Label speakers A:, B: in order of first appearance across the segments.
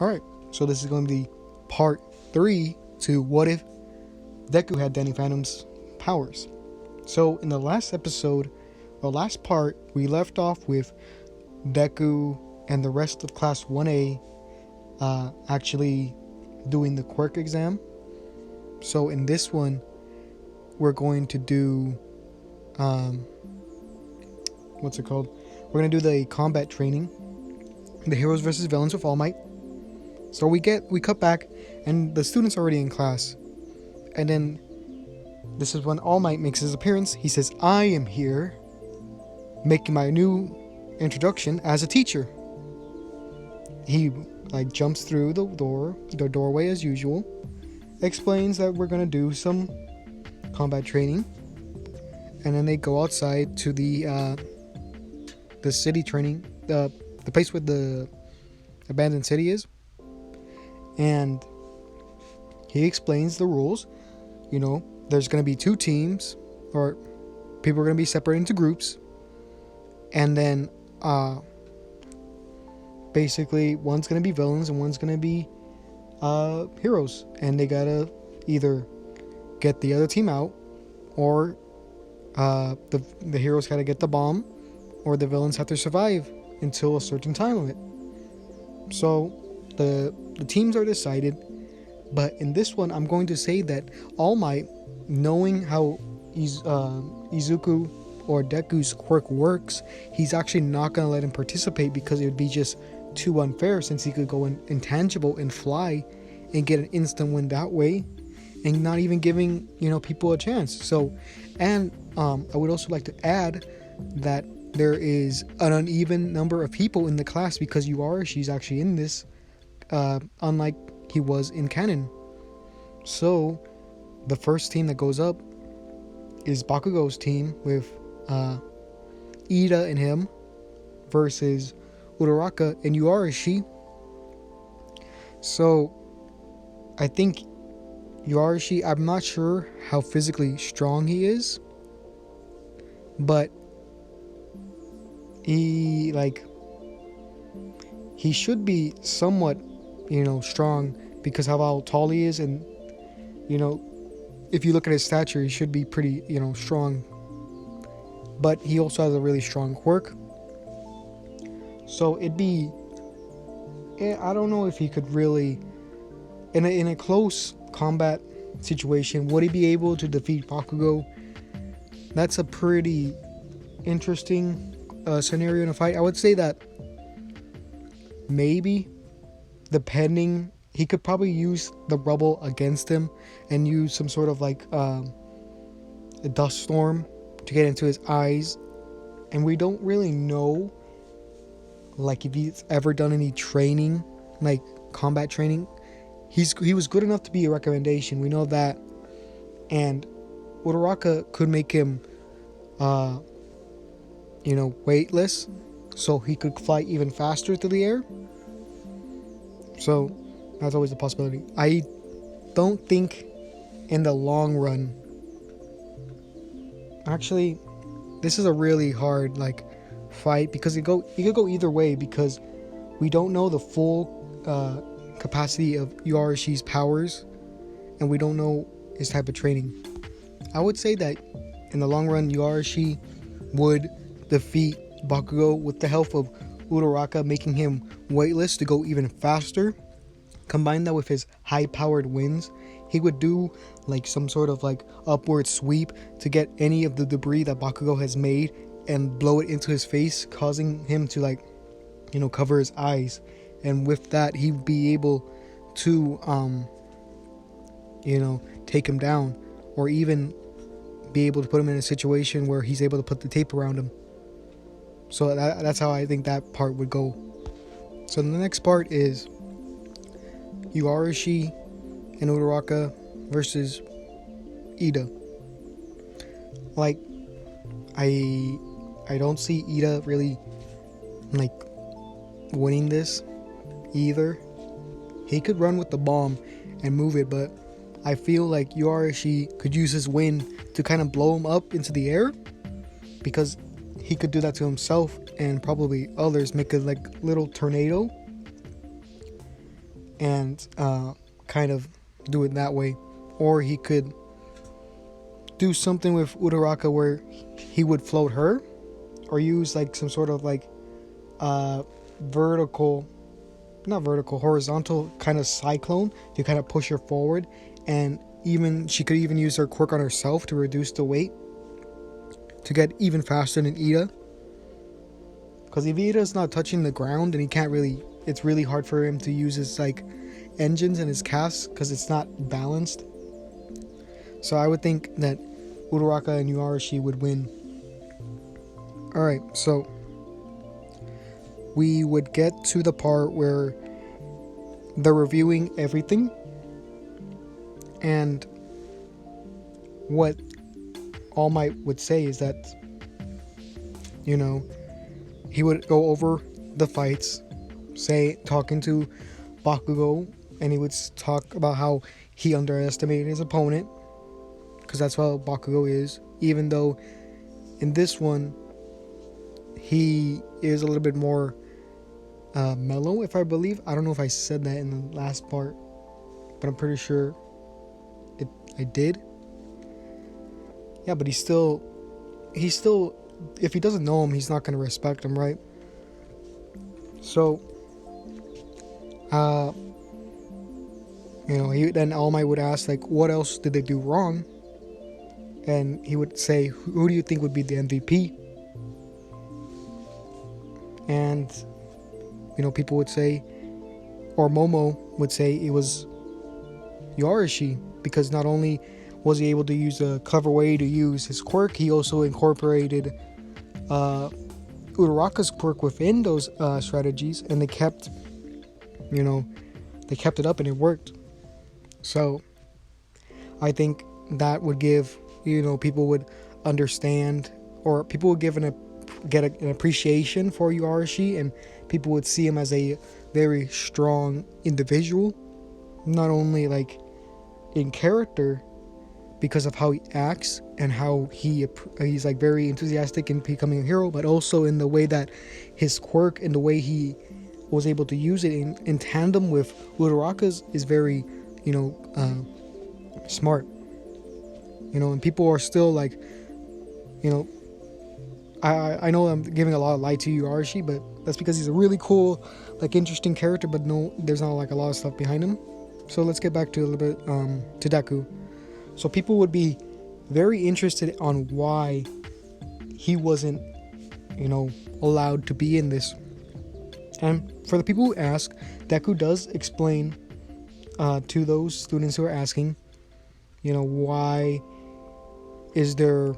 A: Alright, so this is going to be part 3 to what if Deku had Danny Phantom's powers. So in the last episode, or last part, we left off with Deku and the rest of Class 1A actually doing the Quirk exam. So in this one, we're going to do, what's it called? We're going to do the combat training, the heroes versus villains with All Might. So we cut back, and the students are already in class. And then, this is when All Might makes his appearance. He says, I am here, making my new introduction as a teacher. He jumps through the doorway as usual, explains that we're gonna do some combat training, and then they go outside to the city training, the place where the abandoned city is, and he explains the rules. There's gonna be 2 teams, or people are gonna be separated into groups, and then basically one's gonna be villains and one's gonna be heroes, and they gotta either get the other team out, or the heroes gotta get the bomb, or the villains have to survive until a certain time limit. So the teams are decided, but in this one I'm going to say that All Might, knowing how Izuku or Deku's quirk works, he's actually not going to let him participate, because it would be just too unfair, since he could go intangible and fly and get an instant win that way, and not even giving people a chance. So, and I would also like to add that there is an uneven number of people in the class, because she's actually in this, unlike he was in canon. So the first team that goes up is Bakugou's team with Ida and him versus Uraraka and Yuarashi. So I think Yuarashi, I'm not sure how physically strong he is, but he should be somewhat strong, because of how tall he is, and if you look at his stature, he should be pretty strong. But he also has a really strong quirk, so I don't know if he could really, in a close combat situation, would he be able to defeat Bakugou? That's a pretty interesting scenario in a fight. I would say that maybe, depending, he could probably use the rubble against him and use some sort of a dust storm to get into his eyes. And we don't really know if he's ever done any training, combat training. He was good enough to be a recommendation, we know that. And Uraraka could make him weightless, so he could fly even faster through the air. So that's always a possibility. I don't think in the long run, actually, this is a really hard fight, because it could go either way, because we don't know the full capacity of Yuarashi's powers, and we don't know his type of training. I would say that in the long run, Yuarashi would defeat Bakugou with the help of Uraraka making him weightless to go even faster. Combine that with his high-powered winds, he would do some sort of upward sweep to get any of the debris that Bakugou has made and blow it into his face, causing him to cover his eyes. And with that, he'd be able to take him down, or even be able to put him in a situation where he's able to put the tape around him. So that's how I think that part would go. So the next part is Yuarashi and Uraraka versus Ida. I don't see Ida really winning this either. He could run with the bomb and move it, but I feel like Yuarashi could use his wind to kind of blow him up into the air, because he could do that to himself and probably others, make a little tornado. and kind of do it that way. Or he could do something with Uraraka where he would float her, or use like some sort of like horizontal kind of cyclone to kind of push her forward, and even she could even use her quirk on herself to reduce the weight to get even faster than Ida. Because if Ida's not touching the ground, then it's really hard for him to use his like engines and his casts because it's not balanced. So I would think that Uraraka and Yuarashi would win. Alright, so we would get to the part where they're reviewing everything, and what All Might would say is that, you know, he would go over the fights, talking to Bakugou, and he would talk about how he underestimated his opponent, because that's how Bakugou is, even though in this one he is a little bit more mellow, if I believe. I don't know if I said that in the last part, but I'm pretty sure I did. Yeah, but he's still, if he doesn't know him, he's not going to respect him, right? So, then All Might would ask, like, what else did they do wrong? And he would say, who do you think would be the MVP? And, people would say, or Momo would say it was Yuarashi, because not only was he able to use a clever way to use his quirk, he also incorporated Uraraka's quirk within those strategies, and they kept it up and it worked. So I think that would give, people would understand, or people would get an appreciation for Yuarashi, and people would see him as a very strong individual, not only like in character because of how he acts and how he's like very enthusiastic in becoming a hero, but also in the way that his quirk and the way he was able to use it in tandem with Uraraka's is very, smart. And people are still like, I know I'm giving a lot of light to Yuarashi, but that's because he's a really cool, like, interesting character, but no, there's not like a lot of stuff behind him. So let's get back to a little bit to Deku. So people would be very interested on why he wasn't, allowed to be in this. And for the people who ask, Deku does explain to those students who are asking, why is there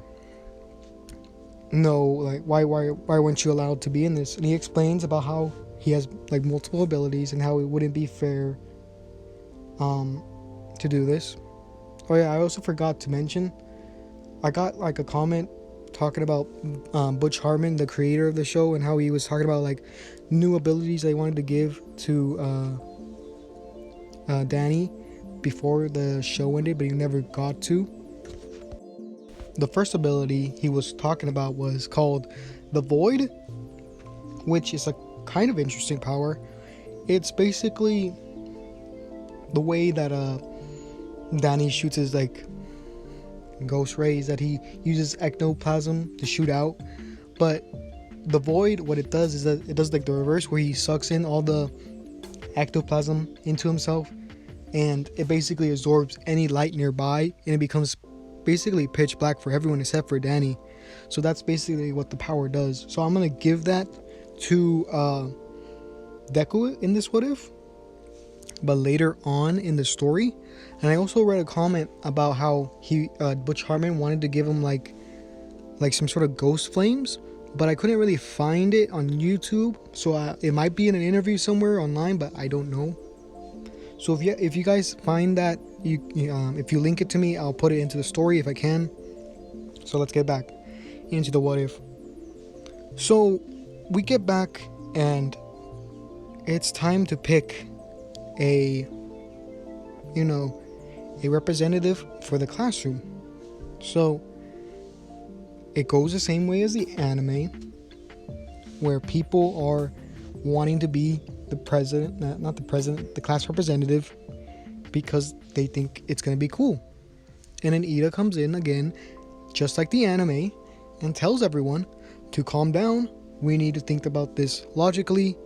A: no, like, why weren't you allowed to be in this? And he explains about how he has like multiple abilities and how it wouldn't be fair to do this. Oh yeah, I also forgot to mention, I got like a comment talking about Butch Hartman, the creator of the show, and how he was talking about like new abilities they wanted to give to Danny before the show ended, but he never got to. The first ability he was talking about was called the Void, which is a kind of interesting power. It's basically the way that Danny shoots his like ghost rays that he uses ectoplasm to shoot out. But the Void, what it does is that it does like the reverse, where he sucks in all the ectoplasm into himself, and it basically absorbs any light nearby, and it becomes basically pitch black for everyone except for Danny. So that's basically what the power does. So I'm gonna give that to Deku in this what if, but later on in the story. And I also read a comment about how Butch Hartman wanted to give him like some sort of ghost flames, but I couldn't really find it on YouTube. So it might be in an interview somewhere online, but I don't know. So if you guys find that, if you link it to me, I'll put it into the story if I can. So let's get back into the what if. So we get back and it's time to pick a representative for the classroom. So it goes the same way as the anime, where people are wanting to be the president, not the president, the class representative, because they think it's going to be cool. And then Ida comes in again, just like the anime, and tells everyone to calm down. We need to think about this logically,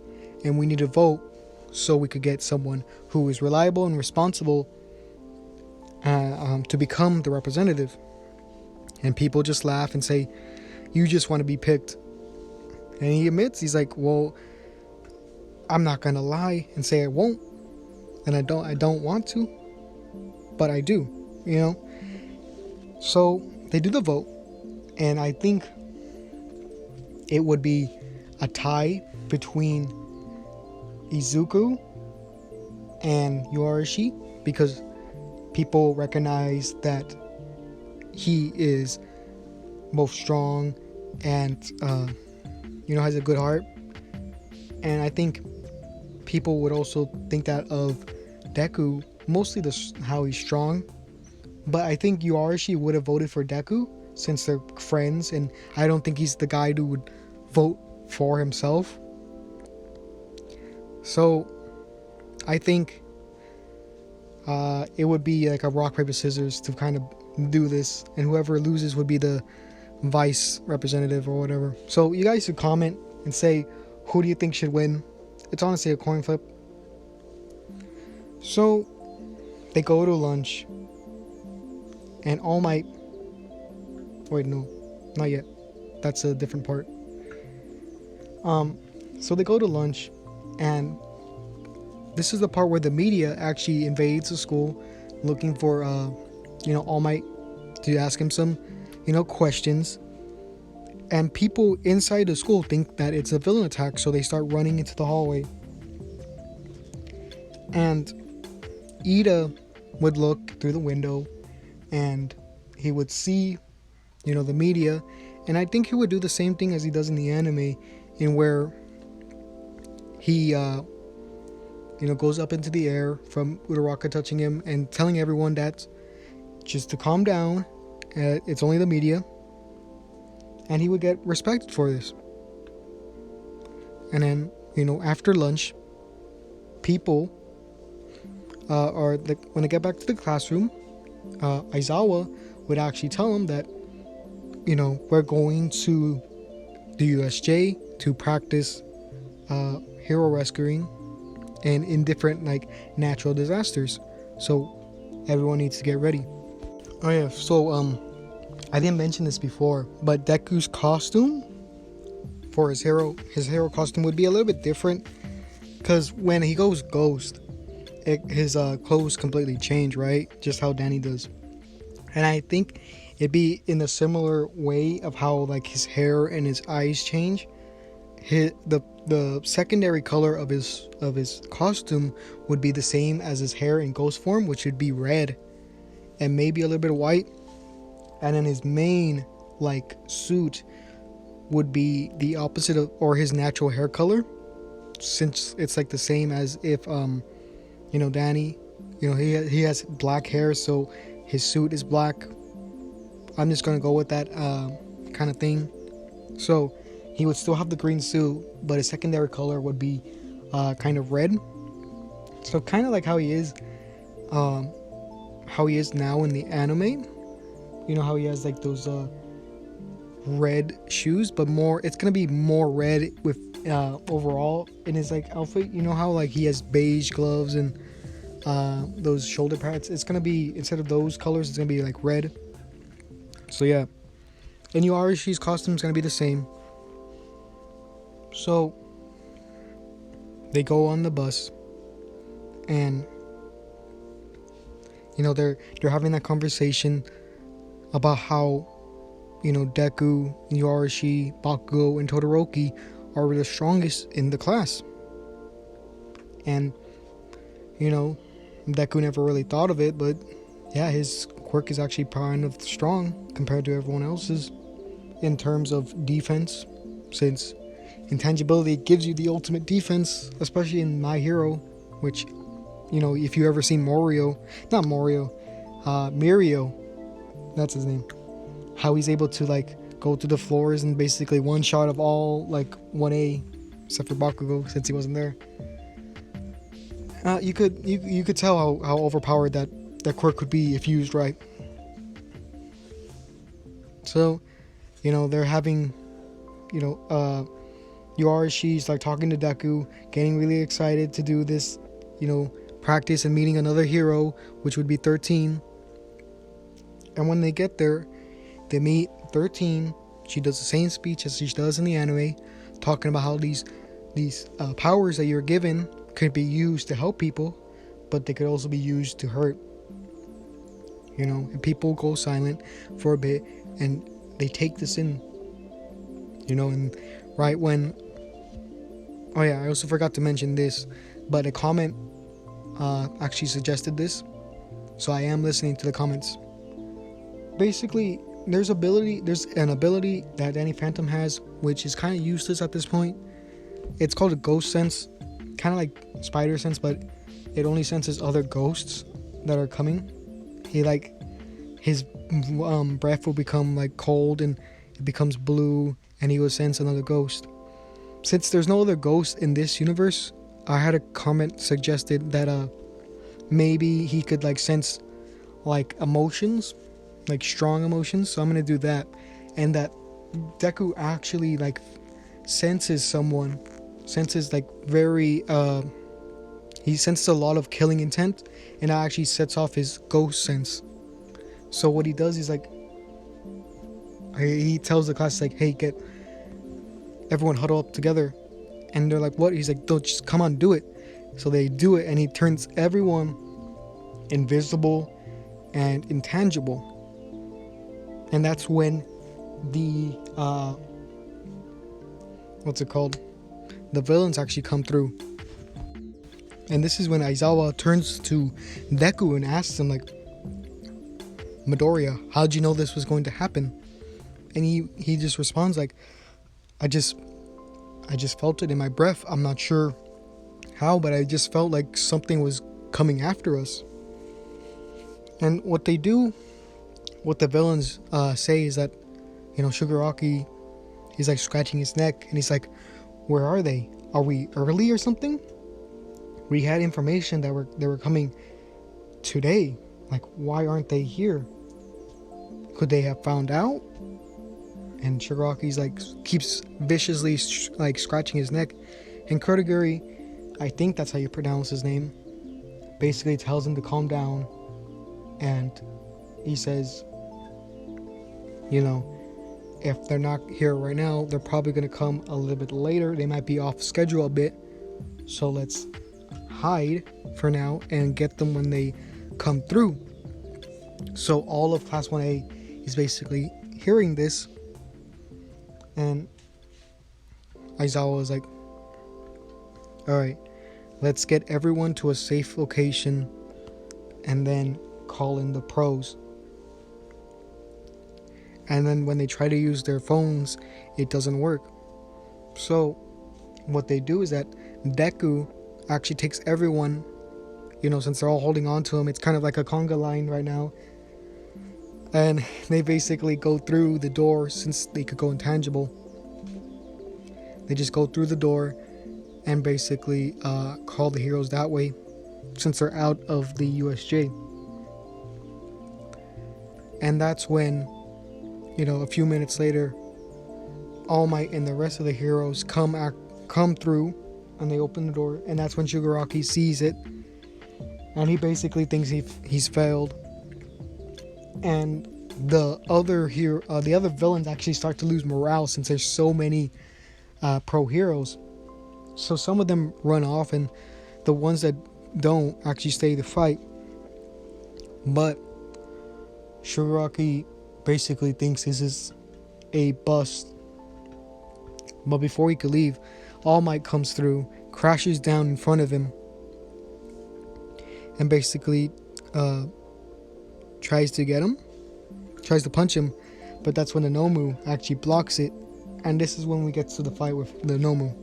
A: and we need to vote so we could get someone who is reliable and responsible to become the representative. And people just laugh and say, you just want to be picked. And he admits, he's like, well, I'm not gonna lie and say I won't, and I don't want to, but I do, you know. So they do the vote, and I think it would be a tie between Izuku and Yoruishi, because people recognize that he is both strong and has a good heart. And I think people would also think that of Deku, mostly how he's strong. But I think Yoruishi would have voted for Deku since they're friends, and I don't think he's the guy who would vote for himself. So I think it would be like a rock, paper, scissors to kind of do this, and whoever loses would be the vice representative or whatever. So you guys should comment and say, who do you think should win? It's honestly a coin flip. So they go to lunch, and All Might, wait, no, not yet, that's a different part. So they go to lunch, and this is the part where the media actually invades the school looking for All Might to ask him some questions. And people inside the school think that it's a villain attack, so they start running into the hallway. And Ida would look through the window, and he would see the media, and I think he would do the same thing as he does in the anime, in where he goes up into the air from Uraraka touching him and telling everyone that just to calm down, it's only the media, and he would get respected for this. And then after lunch, people when they get back to the classroom, Aizawa would actually tell him that we're going to the USJ to practice hero rescuing and in different natural disasters, so everyone needs to get ready. Oh yeah, so I didn't mention this before, but Deku's costume for his hero costume would be a little bit different, because when he goes ghost, his clothes completely change, right? Just how Danny does. And I think it'd be in a similar way of how his hair and his eyes change. The secondary color of his costume would be the same as his hair in ghost form, which would be red and maybe a little bit of white. And then his main suit would be the opposite of, or his natural hair color, since it's the same as if Danny, he has black hair, so his suit is black. I'm just gonna go with that kind of thing. So he would still have the green suit, but his secondary color would be kind of red. So kind of like how he is now in the anime. How he has those red shoes, but it's gonna be more red with overall in his outfit. How he has beige gloves and those shoulder pads. It's gonna be, instead of those colors, it's gonna be red. So yeah, and Yoruishi's costume is gonna be the same. So they go on the bus, and they're having that conversation about how Deku, Yoruishi, Bakugou, and Todoroki are the strongest in the class. And Deku never really thought of it, but yeah, his quirk is actually kind of strong compared to everyone else's in terms of defense, since intangibility gives you the ultimate defense, especially in My Hero, which if you ever seen Mirio, that's his name, how he's able to go through the floors and basically one shot of all 1A, except for Bakugou since he wasn't there. You could tell how overpowered that quirk could be if used right. So, they're having, she's like talking to Deku, getting really excited to do this, practice and meeting another hero, which would be 13. And when they get there, they meet 13. She does the same speech as she does in the anime, talking about how these powers that you're given could be used to help people, but they could also be used to hurt. And people go silent for a bit, and they take this in. And right when, oh yeah, I also forgot to mention this, but a comment actually suggested this, so I am listening to the comments. Basically, there's an ability that Danny Phantom has, which is kind of useless at this point. It's called a ghost sense, kind of like spider sense, but it only senses other ghosts that are coming. His breath will become like cold and it becomes blue, and he will sense another ghost. Since there's no other ghost in this universe, I had a comment suggested that maybe he could like sense like emotions, like strong emotions. So I'm gonna do that, and that Deku actually like senses like very he senses a lot of killing intent, and that actually sets off his ghost sense. So what he does is like he tells the class like, hey, get everyone huddle up together, and they're like, what? He's like, don't, just come on, do it. So they do it, and he turns everyone invisible and intangible. And that's when the what's it called, the villains actually come through. And this is when Aizawa turns to Deku and asks him like, Midoriya, how'd you know this was going to happen? And he just responds like, I just felt it in my breath. I'm not sure how, but I just felt like something was coming after us. And what the villains say is that, Shigaraki, he's like scratching his neck, and he's like, where are they? Are we early or something? We had information that they were coming today. Like, why aren't they here? Could they have found out? And Shigaraki's like keeps viciously like scratching his neck, and Kurogiri, I think that's how you pronounce his name, basically tells him to calm down, and he says, if they're not here right now, they're probably going to come a little bit later. They might be off schedule a bit, so let's hide for now and get them when they come through. So all of Class 1A is basically hearing this, and Aizawa was like, alright, let's get everyone to a safe location and then call in the pros. And then when they try to use their phones, it doesn't work. So what they do is that Deku actually takes everyone, since they're all holding on to him, it's kind of like a conga line right now, and they basically go through the door. Since they could go intangible, they just go through the door and basically call the heroes that way, since they're out of the USJ. And that's when, a few minutes later, All Might and the rest of the heroes come through, and they open the door, and that's when Shigaraki sees it, and he basically thinks he's failed. And the other villains actually start to lose morale since there's so many pro heroes. So some of them run off, and the ones that don't actually stay to fight. But Shigaraki basically thinks this is a bust. But before he could leave, All Might comes through, crashes down in front of him, and basically tries to punch him, but that's when the Nomu actually blocks it, and this is when we get to the fight with the Nomu.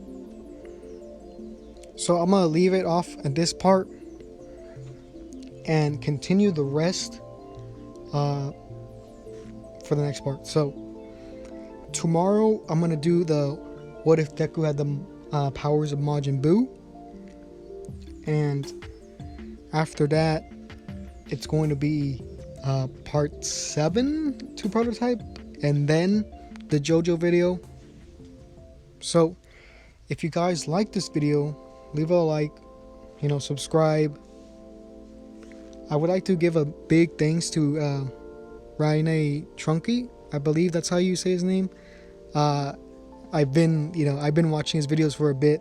A: So I'm gonna leave it off at this part and continue the rest for the next part. So tomorrow I'm gonna do the what if Deku had the powers of Majin Buu, and after that, it's going to be part 7 to Prototype, and then the JoJo video. So if you guys like this video, leave a like, subscribe. I would like to give a big thanks to Raine Trunky. I believe that's how you say his name. I've been watching his videos for a bit,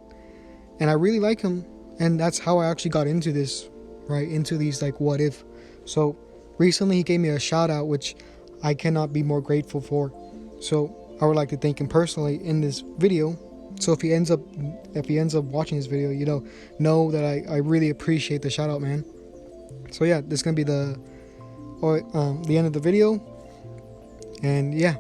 A: and I really like him, and that's how I actually got into this, right? Into these like what if. So recently he gave me a shout out, which I cannot be more grateful for. So I would like to thank him personally in this video. So if he ends up watching this video, know that I really appreciate the shout out, man. So yeah, this is gonna be the end of the video, and yeah.